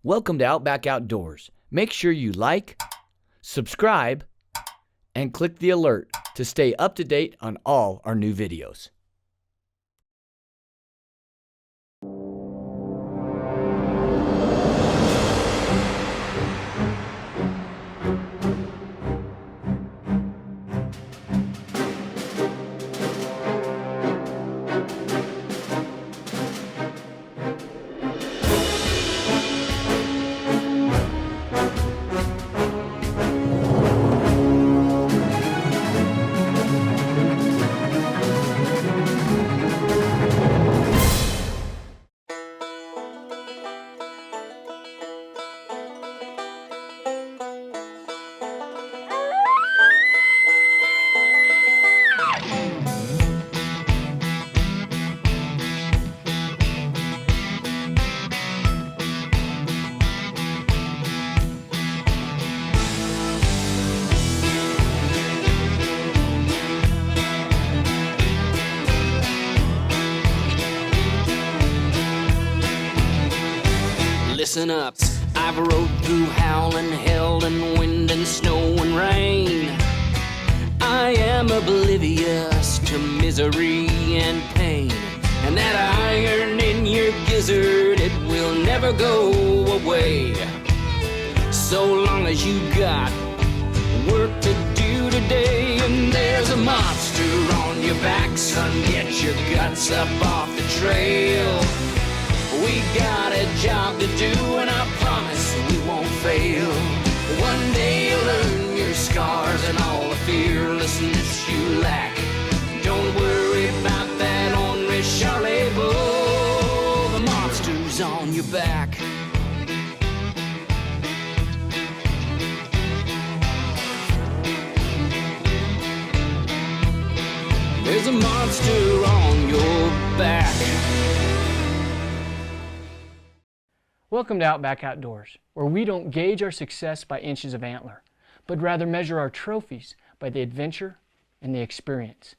Welcome to Outback Outdoors. Make sure you like, subscribe, and click the alert to stay up to date on all our new videos. Listen up, I've rode through howling hell and wind and snow and rain. I am oblivious to misery and pain, and that iron in your gizzard, it will never go away. So long as you got work to do today, and there's a monster on your back, son, get your guts up off the trail. We got a job to do, and I promise we won't fail. One day you'll learn your scars and all the fearlessness you lack. Don't worry about that ornery Charlie bull. The monster's on your back. There's a monster on your back. Welcome to Outback Outdoors, where we don't gauge our success by inches of antler, but rather measure our trophies by the adventure and the experience.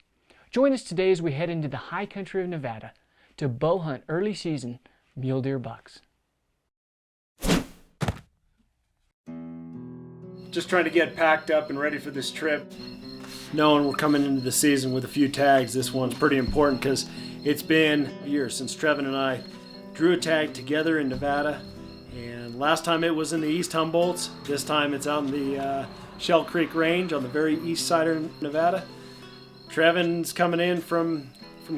Join us today as we head into the high country of Nevada to bow hunt early season mule deer bucks. Just trying to get packed up and ready for this trip. Knowing we're coming into the season with a few tags, this one's pretty important because it's been years since Trevin and I drew a tag together in Nevada, and last time it was in the East Humboldts. This time it's out in the Shell Creek Range on the very east side of Nevada. Trevin's coming in from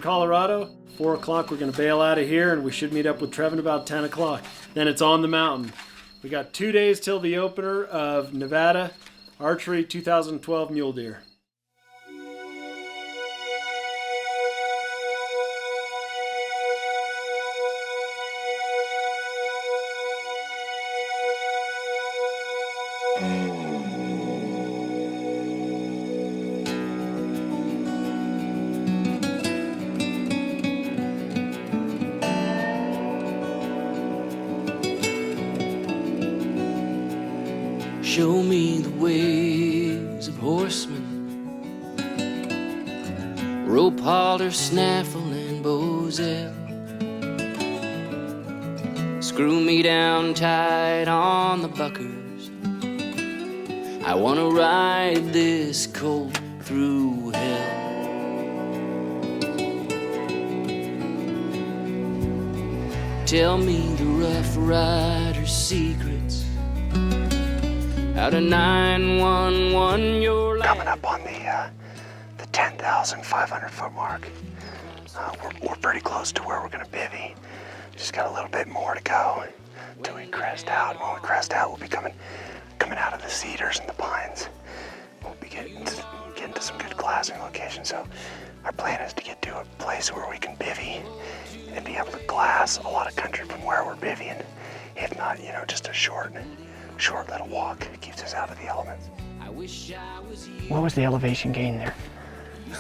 Colorado. 4 o'clock we're going to bail out of here, and we should meet up with Trevin about 10 o'clock. Then it's on the mountain. We got 2 days till the opener of Nevada Archery 2012 Mule Deer. Show me the ways of horsemen, rope halter, snaffle, and boselle. Screw me down tight on the buckers. I want to ride this colt through hell. Tell me the rough rider's secrets. Out of 911, you're like... Coming up on the 10,500 foot mark. We're pretty close to where we're gonna bivvy. Just got a little bit more to go till we crest out. When we crest out, we'll be coming out of the cedars and the pines. We'll be getting to some good glassing locations. So our plan is to get to a place where we can bivvy and be able to glass a lot of country from where we're bivvying. If not, just a short little walk. It keeps us out of the elements. What was the elevation gain there?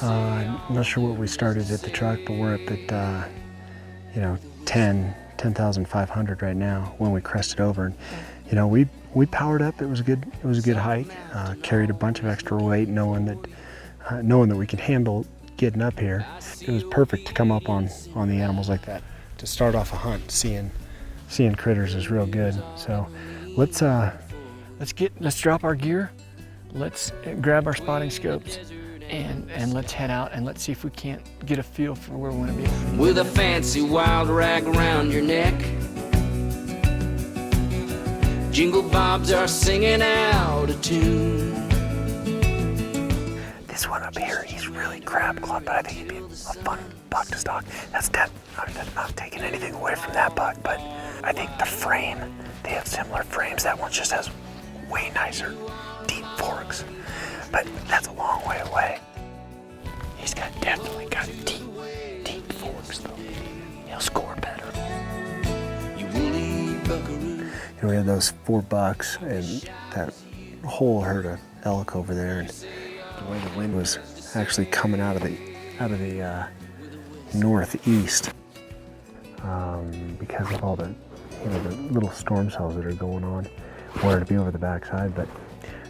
I'm not sure what we started at the truck, but we're up at 10,500 right now when we crested over. And, we powered up. It was a good hike. Carried a bunch of extra weight, knowing that we could handle getting up here. It was perfect to come up on the animals like that. To start off a hunt, seeing seeing critters is real good. So let's drop our gear. Let's grab our spotting scopes and let's head out and let's see if we can't get a feel for where we want to be. With a fancy wild rag around your neck, jingle bobs are singing out a tune. This one up here, he's really crab clawed, but I think he'd be a fun buck to stalk. That's not taking anything away from that buck, but I think the frame, they have similar frames. That one just has way nicer deep forks, but that's a long way away. He's definitely got deep forks though. He'll score better. You woolly buckaroo. We had those 4 bucks, and that whole herd of elk over there, and the way the wind was actually coming out of the northeast, because of all the the little storm cells that are going on. Wanted to be over the backside, but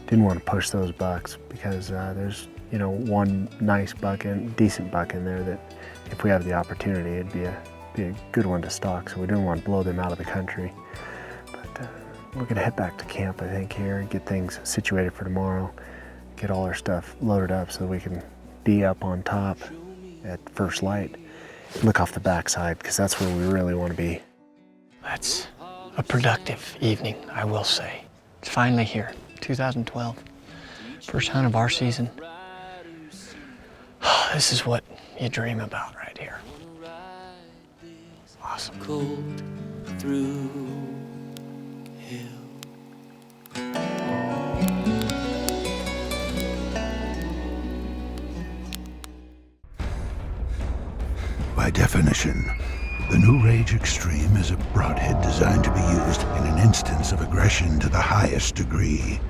didn't want to push those bucks because there's one nice buck and decent buck in there that if we have the opportunity, it'd be a good one to stalk. So we didn't want to blow them out of the country. But we're gonna head back to camp, I think, here and get things situated for tomorrow. Get all our stuff loaded up so we can be up on top at first light. Look off the backside because that's where we really want to be. That's a productive evening, I will say. It's finally here, 2012. First hunt of our season. This is what you dream about right here. Awesome. Cold through hell. By definition, the new Rage Extreme is a broadhead designed to be used in an instance of aggression to the highest degree.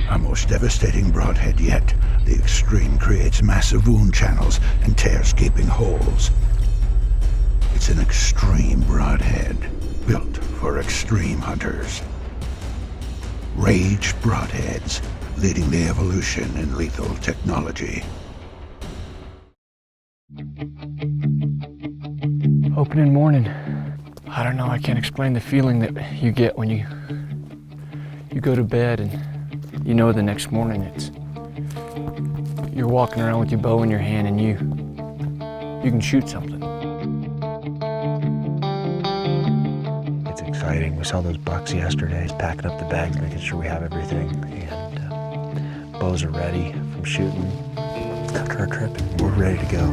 Our most devastating broadhead yet, the Extreme creates massive wound channels and tears gaping holes. It's an extreme broadhead, built for extreme hunters. Rage broadheads, leading the evolution in lethal technology. Opening morning. I don't know, I can't explain the feeling that you get when you go to bed and you know the next morning you're walking around with your bow in your hand and you can shoot something. It's exciting. We saw those bucks yesterday, packing up the bags, making sure we have everything, and bows are ready from shooting after our trip. We're ready to go.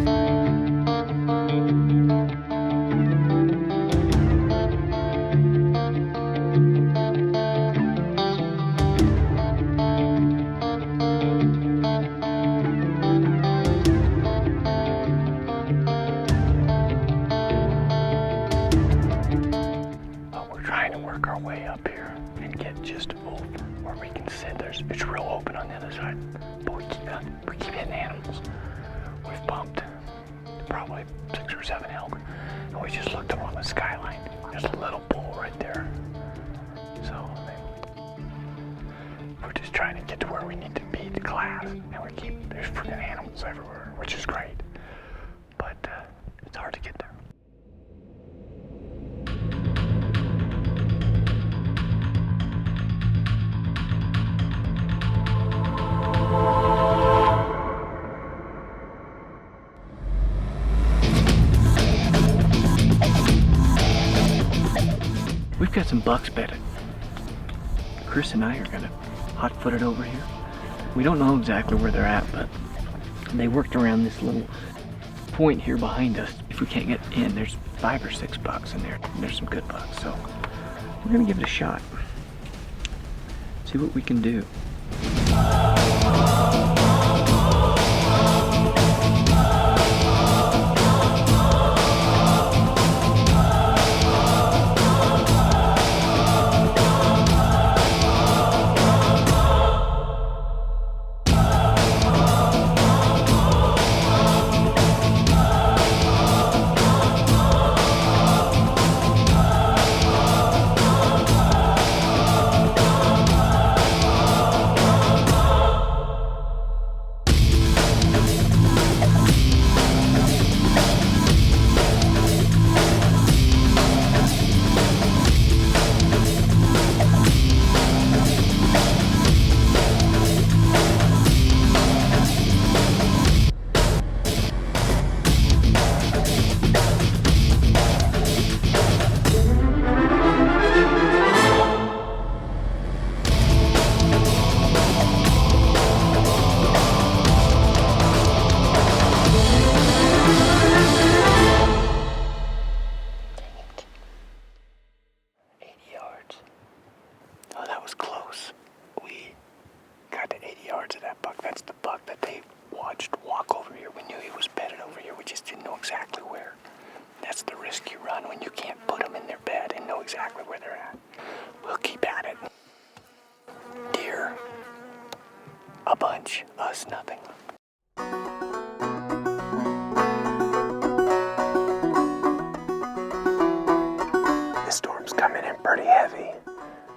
Our way up here and get just over where we can sit. It's real open on the other side, but we keep hitting animals. We've bumped probably 6 or 7 elk, and we just looked up on the skyline. There's a little bull right there. So we're just trying to get to where we need to be to class, and there's freaking animals everywhere, which is great, but it's hard to get there. We've got some bucks bedded. Chris and I are gonna hot-foot it over here. We don't know exactly where they're at, but they worked around this little point here behind us. If we can't get in, there's 5 or 6 bucks in there. There's some good bucks, so we're gonna give it a shot. See what we can do. exactly where they're at. We'll keep at it. Deer, a bunch, us nothing. This storm's coming in pretty heavy.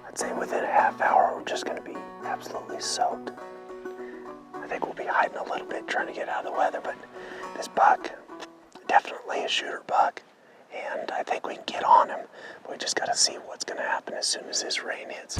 I'd say within a half hour we're just gonna be absolutely soaked. I think we'll be hiding a little bit trying to get out of the weather, but this buck, definitely a shooter buck, and I think we can get on him. But we just gotta see what's gonna happen as soon as this rain hits.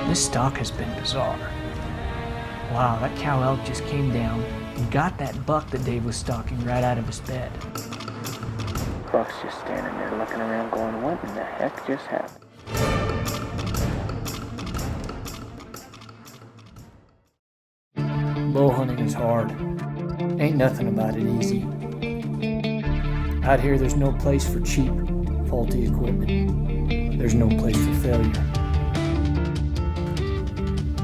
This stalk has been bizarre. Wow, that cow elk just came down and got that buck that Dave was stalking right out of his bed. Buck's just standing there looking around going, what in the heck just happened? Bow hunting is hard. Ain't nothing about it easy. Out here there's no place for cheap, faulty equipment. There's no place for failure.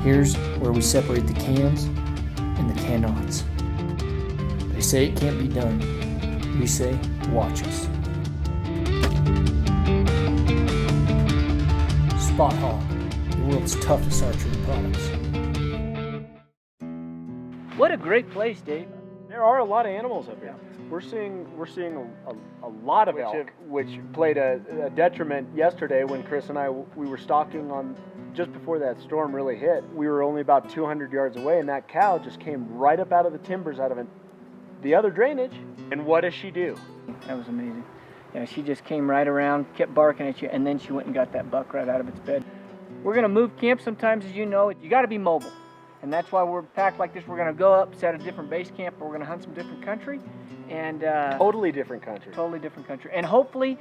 Here's where we separate the cans and the cannots. They say it can't be done. We say, watch us. Spot Hawk, the world's toughest archery products. What a great place, Dave. There are a lot of animals up here. We're seeing a lot of elk, which played a detriment yesterday when Chris and we were stalking on just before that storm really hit. We were only about 200 yards away, and that cow just came right up out of the timbers, out of the other drainage. And what does she do? That was amazing. Yeah, she just came right around, kept barking at you, and then she went and got that buck right out of its bed. We're gonna move camp sometimes, as you know. You gotta be mobile. And that's why we're packed like this. We're gonna go up, set a different base camp, or we're gonna hunt some different country. And totally different country. Totally different country. And hopefully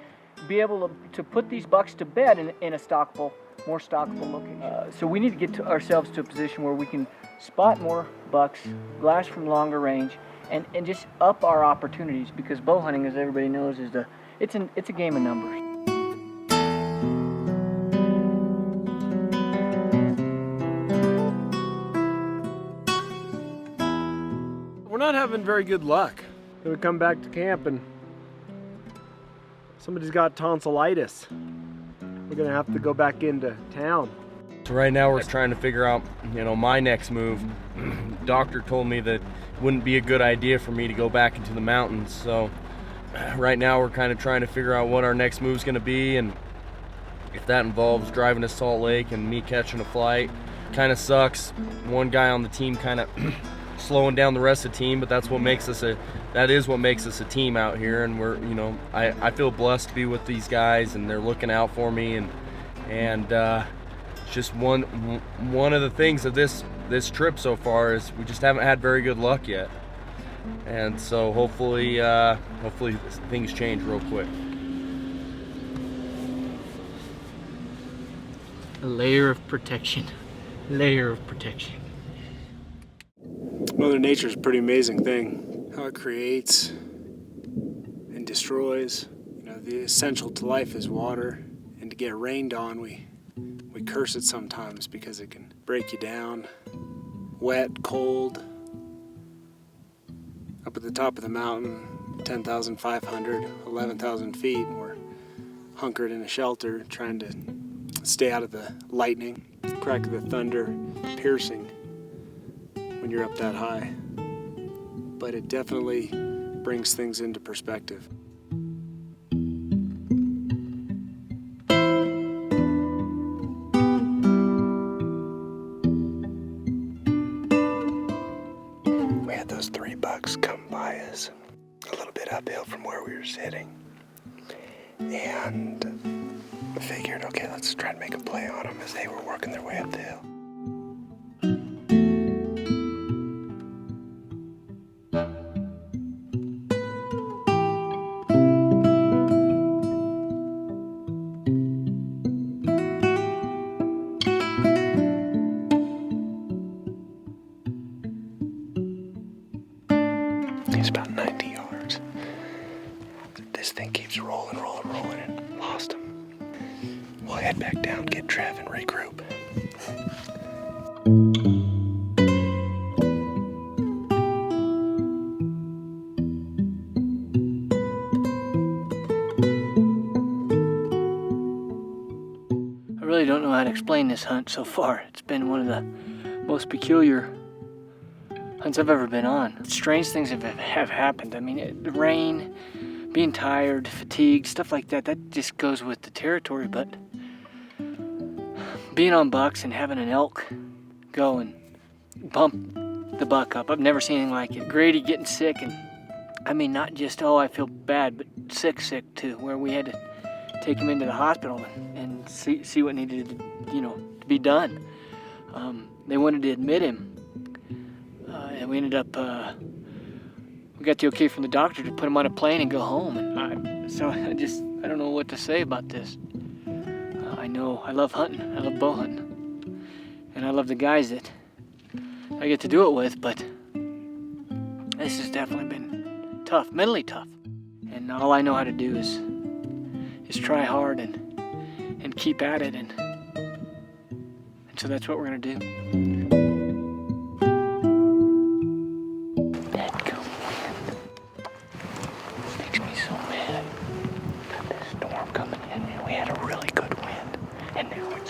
be able to put these bucks to bed in a stockable, more stockable location. So we need to get ourselves to a position where we can spot more bucks, glass from longer range, and just up our opportunities, because bow hunting, as everybody knows, it's a game of numbers. We're not having very good luck. We come back to camp and somebody's got tonsillitis. We're gonna have to go back into town. So right now we're trying to figure out, my next move. Doctor told me that it wouldn't be a good idea for me to go back into the mountains. So right now we're kind of trying to figure out what our next move's gonna be, and if that involves driving to Salt Lake and me catching a flight. Kind of sucks. One guy on the team kind of slowing down the rest of the team, but that is what makes us a team out here. And we're, I feel blessed to be with these guys, and they're looking out for me, and it's just one of the things of this trip so far is we just haven't had very good luck yet, and so hopefully things change real quick. A layer of protection. Mother Nature's a pretty amazing thing. How it creates and destroys. The essential to life is water, and to get rained on, we curse it sometimes because it can break you down. Wet, cold. Up at the top of the mountain, 10,500, 11,000 feet, we're hunkered in a shelter trying to stay out of the lightning, crack of the thunder, piercing when you're up that high. But it definitely brings things into perspective. We had those 3 bucks come by us. uphill from where we were sitting. And I figured, okay, let's try to make a play on them as they were working their way up the hill. He's about 90 yards. This thing keeps rolling, and lost him. We'll head back down, get Trev, and regroup. I really don't know how to explain this hunt so far. It's been one of the most peculiar hunts I've ever been on. Strange things have happened. I mean, the rain, being tired, fatigue, stuff like that, that just goes with the territory. But being on bucks and having an elk go and bump the buck up, I've never seen anything like it. Grady getting sick, and I mean, not just, oh, I feel bad, but sick too, where we had to take him into the hospital and see what needed to be done. They wanted to admit him. And we ended up, we got the okay from the doctor to put him on a plane and go home. And I don't know what to say about this. I know I love hunting, I love bow hunting, and I love the guys that I get to do it with, but this has definitely been tough, mentally tough. And all I know how to do is try hard and keep at it, and so that's what we're gonna do.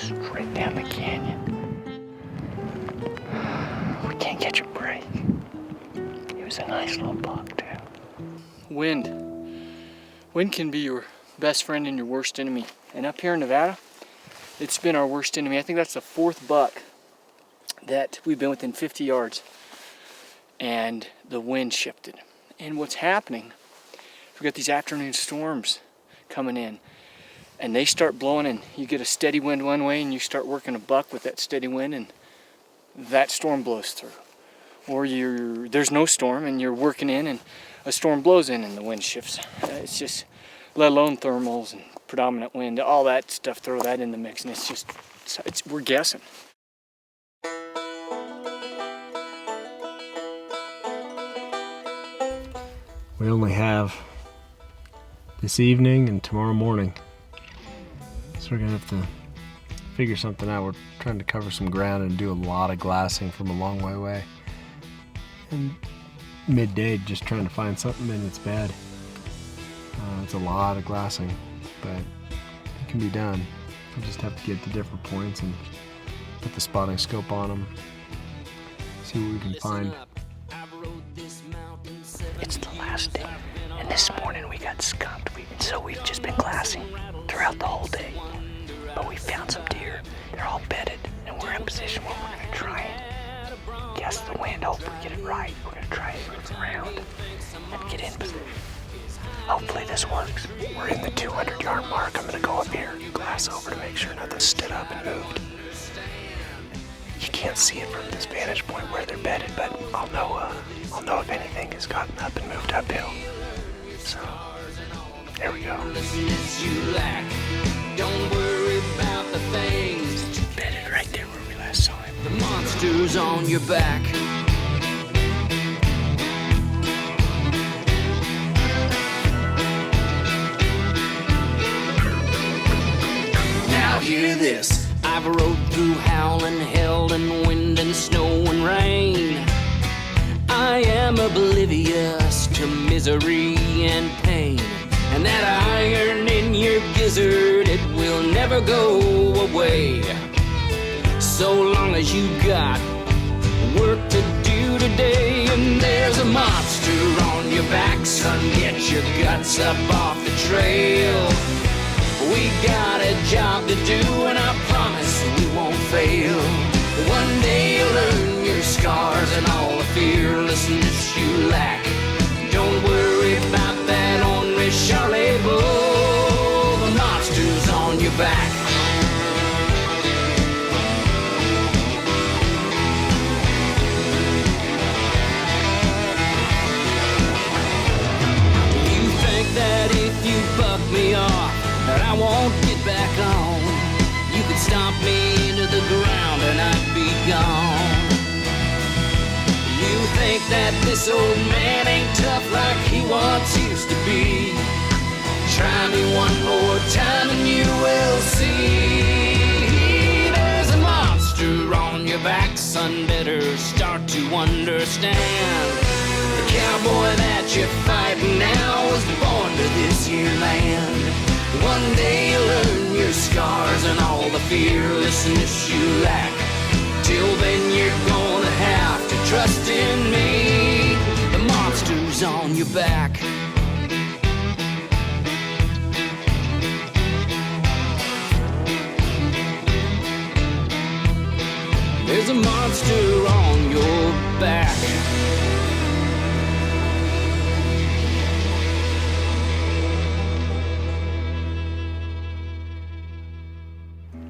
Straight down the canyon. We can't catch a break. He was a nice little buck too. Wind. Wind can be your best friend and your worst enemy. And up here in Nevada, it's been our worst enemy. I think that's the fourth buck that we've been within 50 yards. And the wind shifted. And what's happening, we've got these afternoon storms coming in. And they start blowing, and you get a steady wind one way, and you start working a buck with that steady wind, and that storm blows through. Or there's no storm, and you're working in, and a storm blows in, and the wind shifts. It's just, let alone thermals and predominant wind, all that stuff, throw that in the mix, and we're guessing. We only have this evening and tomorrow morning. So we're gonna have to figure something out. We're trying to cover some ground and do a lot of glassing from a long way away. And midday, just trying to find something in its bed. It's a lot of glassing, but it can be done. We just have to get to different points and put the spotting scope on them. See what we can find. It's the last day, and this morning we got skunked. So we've just been glassing throughout the whole day. But we found some deer. They're all bedded, and we're in a position where we're going to try and guess the wind. Hope we get it right. We're going to try and move around and get in position. Hopefully this works. We're in the 200-yard mark. I'm going to go up here, glass over to make sure nothing stood up and moved. You can't see it from this vantage point where they're bedded, but I'll know if anything has gotten up and moved uphill. So, there we go. Don't worry about the things. Bedded right there where we last saw him. The monster's on your back. Now hear this. I've rode through howling hell and wind and snow and rain. I am oblivious to misery and pain. And that iron in your gizzard, it will never go away. So long as you got work to do today. And there's a monster on your back, son, get your guts up off the trail. We got a job to do, and I promise we won't fail. One day you'll learn your scars and all the fearlessness you lack. Don't worry about that. But if you buck me off, that I won't get back on. You could stomp me into the ground and I'd be gone. You think that this old man ain't tough like he once used to be? Try me one more time and you will see. There's a monster on your back, son, better start to understand. The cowboy that you're fighting now was born to this here land. One day you'll learn your scars and all the fearlessness you lack. Till then you're gonna have to trust in me. The monster's on your back. There's a monster on your back.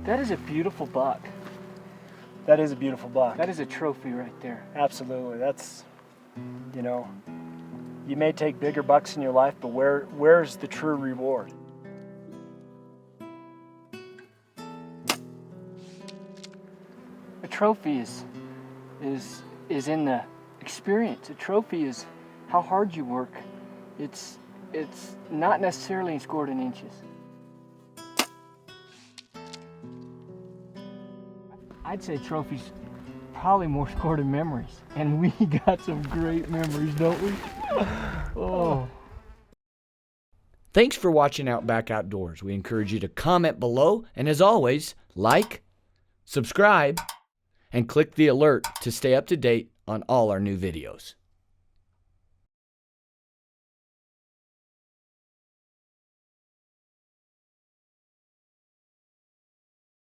That is a beautiful buck. That is a beautiful buck. That is a trophy right there. Absolutely. That's, you know, you may take bigger bucks in your life, but where's the true reward? A trophy is in the experience. A trophy is how hard you work. It's not necessarily scored in inches. I'd say trophies probably more scored in memories, and we got some great memories, don't we? Oh. Thanks for watching Outback Outdoors. We encourage you to comment below, and as always, like, subscribe, and click the alert to stay up to date on all our new videos.